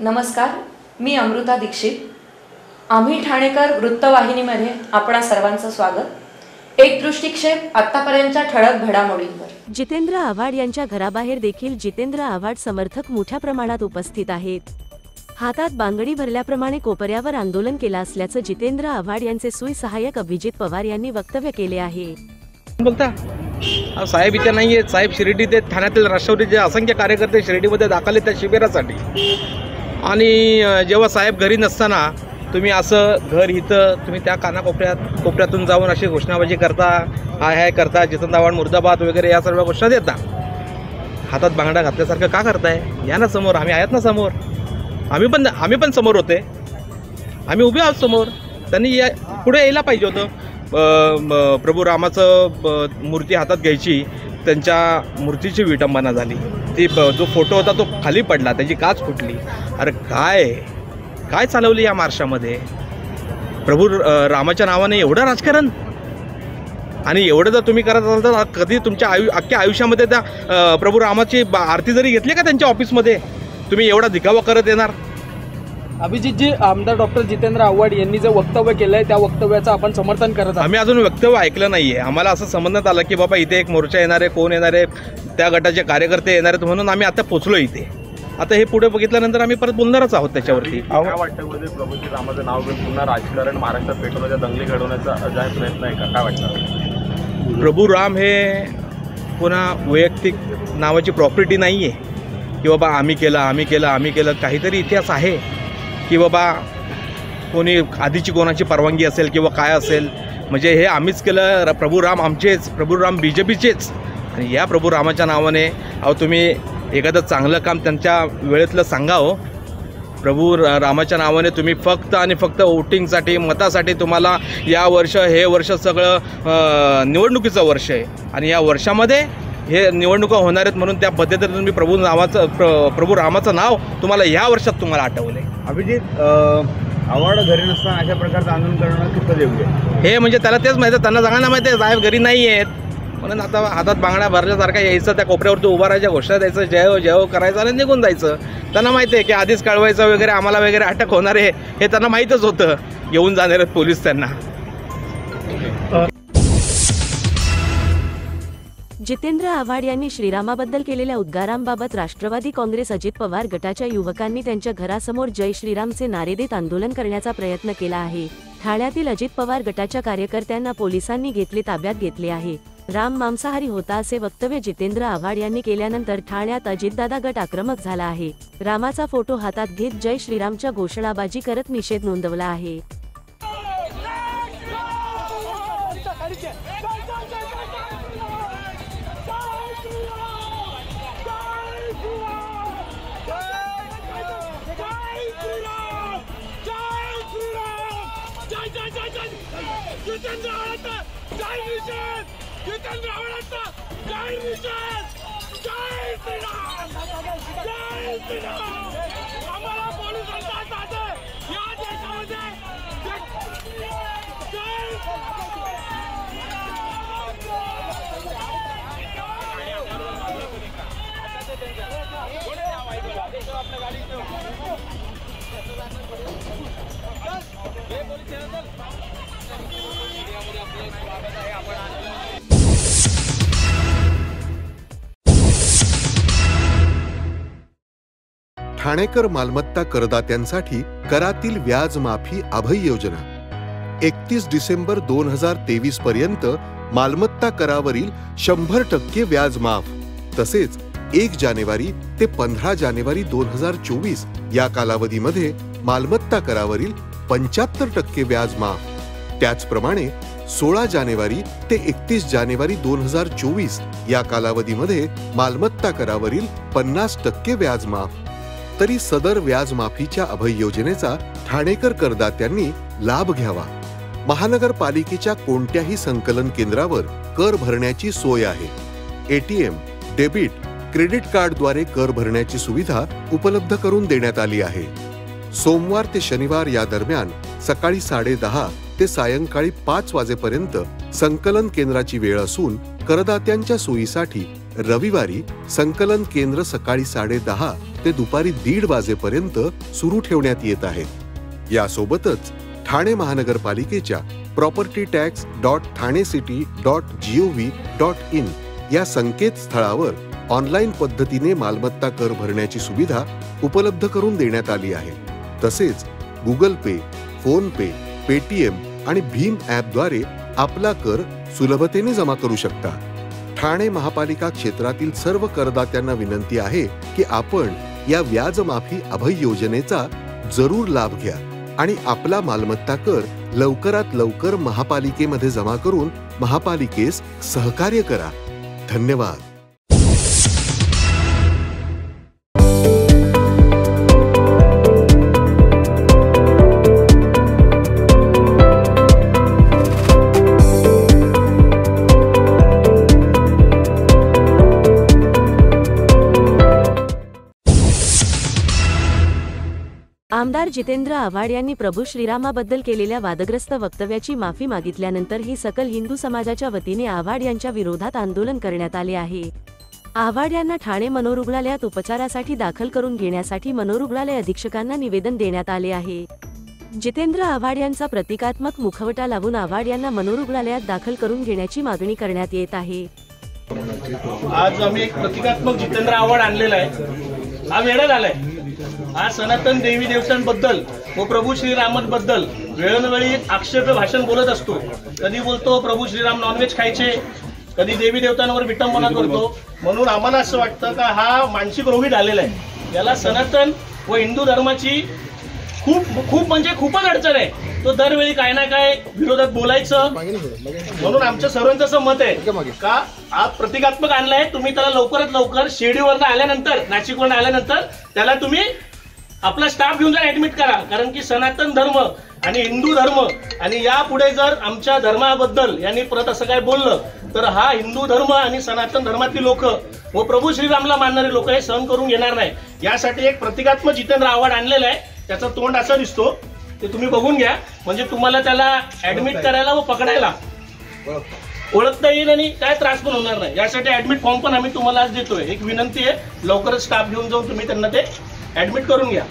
नमस्कार, मी अमृता दीक्षित. आम्ही ठाणेकर वृत्तवाहिनीमध्ये आपणा सर्वांचं स्वागत. एक दृष्टिक्षेप आतापर्यंतच्या ठळक घडामोडींवर. जितेंद्र आव्हाड यांच्या घराबाहेर देखील जितेंद्र आव्हाड समर्थक मोठ्या प्रमाणात उपस्थित आहेत. हातात बांगडी भरल्याप्रमाणे कोपऱ्यावर आंदोलन केलं असल्याचं जितेंद्र आव्हाड यांचे सुई सहाय्यक अभिजित पवार यांनी वक्तव्य केले आहे. बोलता साहेब इथे नाहीये. साहेब शिर्डी ते ठाण्यातील राष्ट्रवादीचे असंख्य कार्यकर्ते शिर्डीमध्ये दाखल आहेत त्या शिबिरासाठी. आणि जेव्हा साहेब घरी नसताना तुम्ही असं घर इथं तुम्ही त्या कोपऱ्यातून जाऊन अशी घोषणाबाजी करता, हाय करता, जितेंद्र आव्हाड मुर्दाबाद वगैरे या सर्व घोषणा देता. हातात बांगडा घातल्यासारखं का करताय? या ना समोर, आम्ही आहेत ना समोर. आम्ही पण समोर होते, आम्ही उभे आहोत समोर. त्यांनी पुढे यायला पाहिजे होतं. प्रभू रामाचं मूर्ती हातात घ्यायची, त्यांच्या मूर्तीची विटंबना झाली. ती जो फोटो होता तो खाली पडला, त्याची काच फुटली. अरे काय चालवली या महाराष्ट्रामध्ये? प्रभू रामाच्या नावाने एवढं राजकारण. आणि एवढं जर तुम्ही करत असाल तर कधी तुमच्या अख्ख्या आयुष्यामध्ये त्या प्रभू रामाची आरती जरी घेतली का त्यांच्या ऑफिसमध्ये, तुम्ही एवढा दिखावा करत येणार? अभिजितजी, आमदार डॉक्टर जितेंद्र आव्हाड यांनी जे वक्तव्य केलंय त्या वक्तव्याचं आपण समर्थन करत आहोत. आम्ही अजून वक्तव्य ऐकलं नाहीये. आम्हाला असं समजण्यात आलं की बाबा इथे एक मोर्चा येणार आहे, कोण येणार आहे, त्या गटाचे कार्यकर्ते येणार आहेत, म्हणून आम्ही आता पोचलो इथे. आता हे पुढे बघितल्यानंतर आम्ही परत बोलणारच आहोत त्याच्यावरती. काय वाटतं मध्ये प्रभू रामाचं नाव घेऊन पुन्हा राजकारण महाराष्ट्रात पेटवण्याचा, दंगली घडवण्याचा प्रयत्न आहे का? काय वाटतं? प्रभू राम हे पुन्हा वैयक्तिक नावाची प्रॉपर्टी नाही आहे की बाबा आम्ही केलं. काहीतरी इतिहास आहे की बाबा कोणी आधीची कोणाची परवानगी असेल किंवा काय असेल, म्हणजे हे आम्हीच केलं. प्रभू राम आमचेच, प्रभू राम BJPचेच. आणि या प्रभू रामाच्या नावाने तुम्ही एखादं चांगलं काम त्यांच्या वेळेतलं सांगा हो. प्रभू रामाच्या नावाने तुम्ही फक्त आणि फक्त वोटिंगसाठी, मतासाठी तुम्हाला या वर्ष, हे वर्ष सगळं निवडणुकीचं वर्ष आहे. आणि या वर्षामध्ये हे निवडणुका होणार आहेत म्हणून त्या पद्धतीने तुम्ही प्रभू रामाचं नाव तुम्हाला या वर्षात तुम्हाला आठवलं आहे. अभिजित, आव्हाड घरी नसताना अशा प्रकारचं आंदोलन करणं किती योग्य आहे? हे म्हणजे त्याला तेच माहिती आहे, त्यांना सगळ्यांना माहिती आहे साहेब घरी नाही आहेत म्हणून. आता हातात बांगड्या भरल्यासारखं यायचं, त्या कोपऱ्यावरती उभा राहायच्या, घोषणा द्यायचं, जय हो करायचं आणि निघून जायचं. त्यांना माहिती आहे की आधीच कळवायचं वगैरे, आम्हाला वगैरे अटक होणार आहे हे त्यांना माहीतच होतं. येऊन जाणार आहेत पोलीस त्यांना. जितेंद्र आव्हाड यांनी श्रीरामाबद्दल केलेल्या उद्गारांबाबत राष्ट्रवादी काँग्रेस अजित पवार गटाच्या युवकांनी त्यांच्या घरासमोर जय श्रीरामचे नारे देत आंदोलन करण्याचा प्रयत्न केला आहे. ठाण्यातील अजित पवार गटाच्या कार्यकर्त्यांना पोलिसांनी ताब्यात घेतले आहे. राम मांसाहारी होता असे वक्तव्य जितेंद्र आव्हाड यांनी केल्यानंतर ठाण्यात अजितदादा गट आक्रमक झाला आहे. रामाचा फोटो हातात घेत जय श्रीरामच्या घोषणाबाजी करत निषेध नोंदवला आहे. ठाणेकर मालमत्ता करदात्यांसाठी करातील व्याज माफी अभय योजना 31 डिसेंबर 2023 पर्यंत मालमत्ता करावरील 100% व्याज माफ. तसेच 1 जानेवारी ते 15 जानेवारी 2024 या कालावधीमध्ये मालमत्ता करावरील 75% व्याज माफ. त्याचप्रमाणे 16 जानेवारी ते 31 जानेवारी 2024 या कालावधीमध्ये मालमत्ता करावरील 50% व्याज माफ. तरी सदर व्याज माफीच्या अभय योजनेचा ठाणेकर करदात्यांनी लाभ घ्यावा. महानगरपालिकेच्या कोणत्याही संकलन केंद्रावर कर भरण्याची सोय आहे. ATM, डेबिट, क्रेडिट कार्डद्वारे कर भरण्याची सुविधा उपलब्ध करून देण्यात आली आहे. सोमवार ते शनिवार या दरम्यान सकाळी 10:30 ते सायंकाळी 5 वाजेपर्यंत संकलन केंद्राची वेळ असून करदात्यांच्या सोयीसाठी रविवारी संकलन केंद्र सकाळी 10:30 ते दुपारी 1:30 वाजेपर्यंत सुरू ठेवण्यात येत आहेत. यासोबतच ठाणे महानगरपालिकेच्या propertytax.thanecity.gov.in या संकेतस्थळावर ऑनलाईन पद्धतीने मालमत्ता कर भरण्याची सुविधा उपलब्ध करून देण्यात आली आहे. तसेच गुगल पे, फोन पे, पेटीएम आणि भीम ॲपद्वारे आपला कर सुलभतेने जमा करू शकता. ठाणे महापालिका क्षेत्रातील सर्व करदात्यांना विनंती आहे की आपण या व्याजमाफी अभय योजनेचा जरूर लाभ घ्या आणि आपला मालमत्ता कर लवकरात लवकर महापालिकेमध्ये जमा करून महापालिकेस सहकार्य करा. धन्यवाद. आमदार जितेंद्र आव्हाड यांनी प्रभू श्रीरामाबद्दल केलेल्या वादग्रस्त वक्तव्याची माफी मागितल्यानंतर ही सकल हिंदू समाजाच्या वतीने आव्हाड यांच्या विरोधात आंदोलन करण्यात आले आहे. आव्हाड यांना ठाणे मनोरुग्णालयात उपचारासाठी दाखल करून घेण्यासाठी मनोरुग्णालय अधीक्षकांना निवेदन देण्यात आले आहे. जितेंद्र आव्हाड यांचा प्रतिकात्मक मुखवटा लावून आव्हाड यांना मनोरुग्णालयात दाखल करून घेण्याची मागणी करण्यात येत आहे. आज आम्ही एक प्रतिकात्मक जितेंद्र आव्हाड आणलेला आहे. हा वेळा झालाय. आज सनातन देवी देवतांबद्दल व प्रभू श्रीरामांबद्दल वेळोवेळी आक्षेप भाषण बोलत असतो. कधी बोलतो प्रभू श्रीराम नॉनव्हेज खायचे, कधी देवी देवतांवर विटंबना करतो. म्हणून आम्हाला असं वाटतं का हा मानसिक रोगी झालेला आहे. याला सनातन व हिंदू धर्माची खूपच अडचण आहे. तो दरवेळी काय ना काय विरोधात बोलायचं. म्हणून आमच्या सर्वांचं असं मत आहे का आज प्रतिकात्मक आणलाय. तुम्ही त्याला लवकरात लवकर शिर्डीवरनं आल्यानंतर, नाशिकवरनं आल्यानंतर त्याला तुम्ही आपला स्टाफ घेऊन जर ऍडमिट करा. कारण की सनातन धर्म आणि हिंदू धर्म आणि यापुढे जर आमच्या धर्माबद्दल यांनी परत असं काय बोललं तर हा हिंदू धर्म आणि सनातन धर्मातली लोक व प्रभू श्रीरामला मानणारे लोक हे सहन करून घेणार नाही. यासाठी एक प्रतिकात्मक जितेंद्र आव्हाड आणलेला आहे. त्याचा तोंड असा दिसतो, ते तुम्ही बघून घ्या. म्हणजे तुम्हाला त्याला ऍडमिट करायला व पकडायला ओळखता येईल आणि काय त्रास पण होणार नाही. यासाठी ऍडमिट फॉर्म पण आम्ही तुम्हाला आज देतोय. एक विनंती आहे, लवकरच स्टाफ घेऊन जाऊन तुम्ही त्यांना ते ऍडमिट करून घ्या.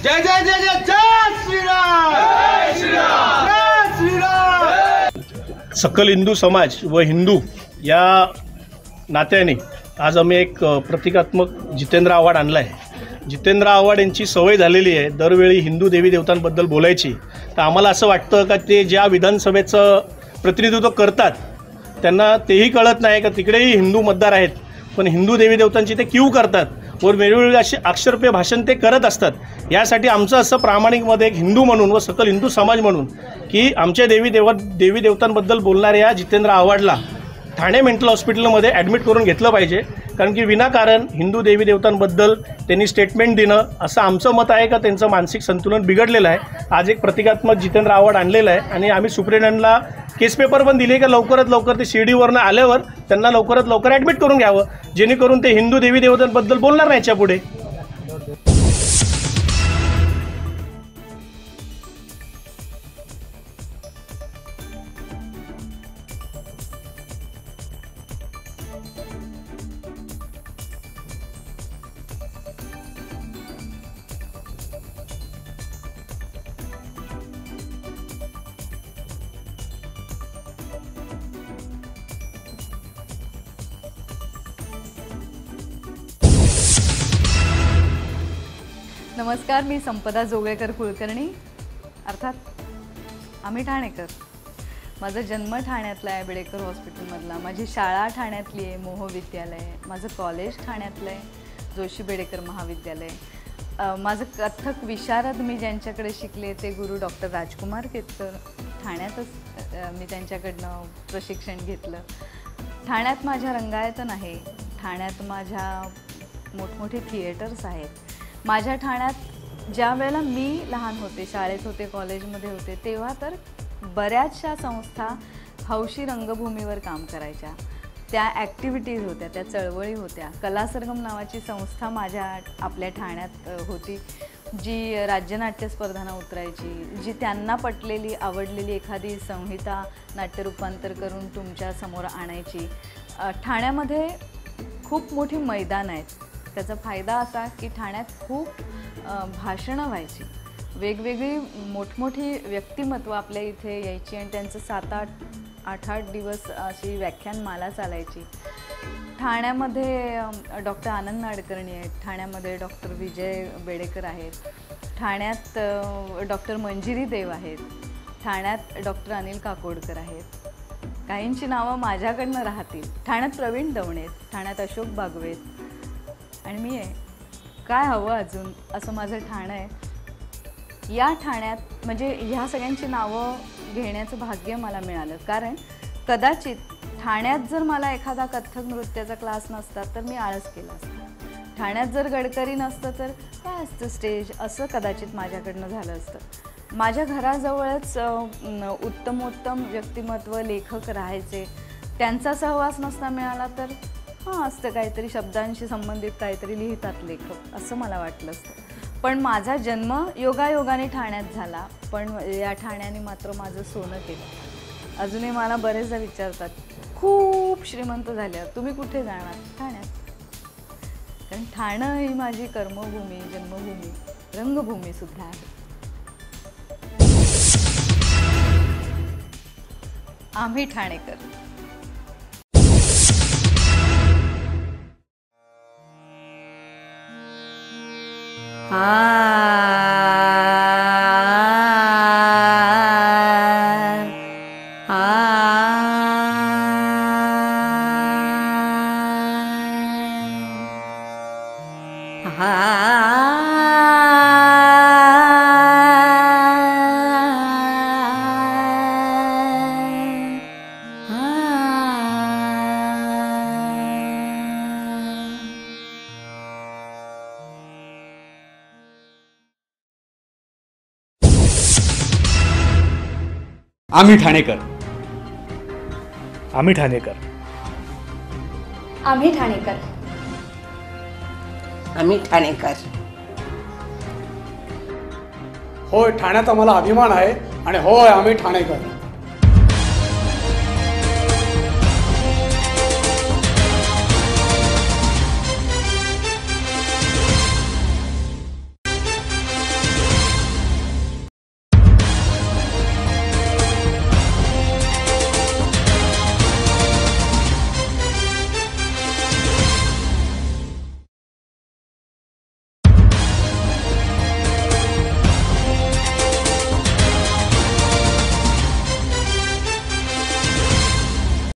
जय जय जय जय जय श्रीराम, जय श्रीराम, जय श्रीराम. सकल हिंदू समाज व हिंदू या नात्याने आज आम्ही एक प्रतिकात्मक जितेंद्र आव्हाड आणलाय. जितेंद्र आव्हाड यांची सवय झालेली आहे दरवेळी हिंदू देवी देवतांबद्दल बोलायची. तर आम्हाला असं वाटतं का ते ज्या विधानसभेचं प्रतिनिधित्व करतात त्यांना तेही कळत नाही का तिकडेही हिंदू मतदार आहेत, पण हिंदू देवी देवतांची ते क्यू करतात व वेगवेगळे असे अक्षरप्रिय भाषण ते करत असतात. यासाठी आमचं असं प्रामाणिकमध्ये एक हिंदू म्हणून व सकल हिंदू समाज म्हणून की आमच्या देवी देवतांबद्दल बोलणाऱ्या जितेंद्र आव्हाडला ठाणे मेंटल हॉस्पिटलमध्ये ॲडमिट करून घेतलं पाहिजे. कारण की विनाकारण हिंदू देवी देवतांबद्दल त्यांनी स्टेटमेंट देणं असं आमचं मत आहे का त्यांचं मानसिक संतुलन बिघडलेलं आहे. आज एक प्रतिकात्मक जितेंद्र आव्हाड आणलेलं आहे आणि आम्ही सुप्रिटेंडंटला केस पेपर पण दिले का लवकरात लवकर ते शिर्डीवरनं आल्यावर त्यांना लवकरात लवकर ॲडमिट करून घ्यावं, जेणेकरून ते हिंदू देवी देवतांबद्दल बोलणार नाही याच्या पुढे. नमस्कार, मी संपदा जोगळेकर कुलकर्णी, अर्थात आम्ही ठाणेकर. माझा जन्म ठाण्यातला आहे, बेडेकर हॉस्पिटलमधला. माझी शाळा ठाण्यातली आहे, मोह विद्यालय. माझं कॉलेज ठाण्यातलं आहे, जोशी बेडेकर महाविद्यालय. माझं कथक विशारद मी ज्यांच्याकडे शिकले ते गुरु डॉक्टर राजकुमार केतकर. ठाण्यातच मी त्यांच्याकडनं प्रशिक्षण घेतलं. ठाण्यात माझ्या रंगायतन आहे, ठाण्यात माझ्या मोठमोठे थिएटर्स आहेत. माझ्या ठाण्यात ज्या वेळेला मी लहान होते, शाळेत होते, कॉलेजमध्ये होते, तेव्हा तर बऱ्याचशा संस्था हौशी रंगभूमीवर काम करायच्या. त्या ॲक्टिव्हिटीज होत्या, त्या चळवळी होत्या. कलासरगम नावाची संस्था आपल्या ठाण्यात होती, जी राज्यनाट्य स्पर्धांना उतरायची, जी त्यांना पटलेली आवडलेली एखादी संहिता नाट्यरूपांतर करून तुमच्या समोर आणायची. ठाण्यामध्ये खूप मोठी मैदान आहेत, त्याचा फायदा असा की ठाण्यात खूप भाषणं व्हायची, वेगवेगळी मोठमोठी व्यक्तिमत्व आपल्या इथे यायची आणि त्यांचं 7-8 दिवस अशी व्याख्यानमाला चालायची. ठाण्यामध्ये डॉक्टर आनंद नाडकर्णी आहेत, ठाण्यामध्ये डॉक्टर विजय बेडेकर आहेत, ठाण्यात डॉक्टर मंजिरी देव आहेत, ठाण्यात डॉक्टर अनिल काकोडकर आहेत. काहींची नावं माझ्याकडनं राहतील. ठाण्यात प्रवीण दवणे आहेत, ठाण्यात अशोक बागवेत आणि मी आहे. काय हवं अजून असं माझं ठाणं आहे. या ठाण्यात म्हणजे ह्या सगळ्यांची नावं घेण्याचं भाग्य मला मिळालं, कारण कदाचित ठाण्यात जर मला एखादा कथ्थक नृत्याचा क्लास नसता तर मी आळस केला असता. ठाण्यात जर गडकरी नसतं तर काय असतं स्टेज, असं कदाचित माझ्याकडनं झालं असतं. माझ्या घराजवळच उत्तमोत्तम व्यक्तिमत्व लेखक राहायचे, त्यांचा सहवास नसता मिळाला तर असतं काहीतरी शब्दांशी संबंधित काहीतरी लिहितात लेखक, असं मला वाटलं असतं. पण माझा जन्म योगायोगाने ठाण्यात झाला, पण या ठाण्याने मात्र माझं सोनं केलं. अजूनही मला बरेचदा विचारतात, खूप श्रीमंत झाल्या तुम्ही कुठे जाणार? ठाण्यात. कारण ठाणं ही माझी कर्मभूमी, जन्मभूमी, रंगभूमी सुद्धा आहे. आम्ही ठाणेकर. आम्ही ठाणेकर. आम्ही ठाणेकर. आम्ही ठाणेकर. आम्ही ठाणेकर. होय, ठाण्यात आम्हाला अभिमान आहे आणि होय आम्ही ठाणेकर.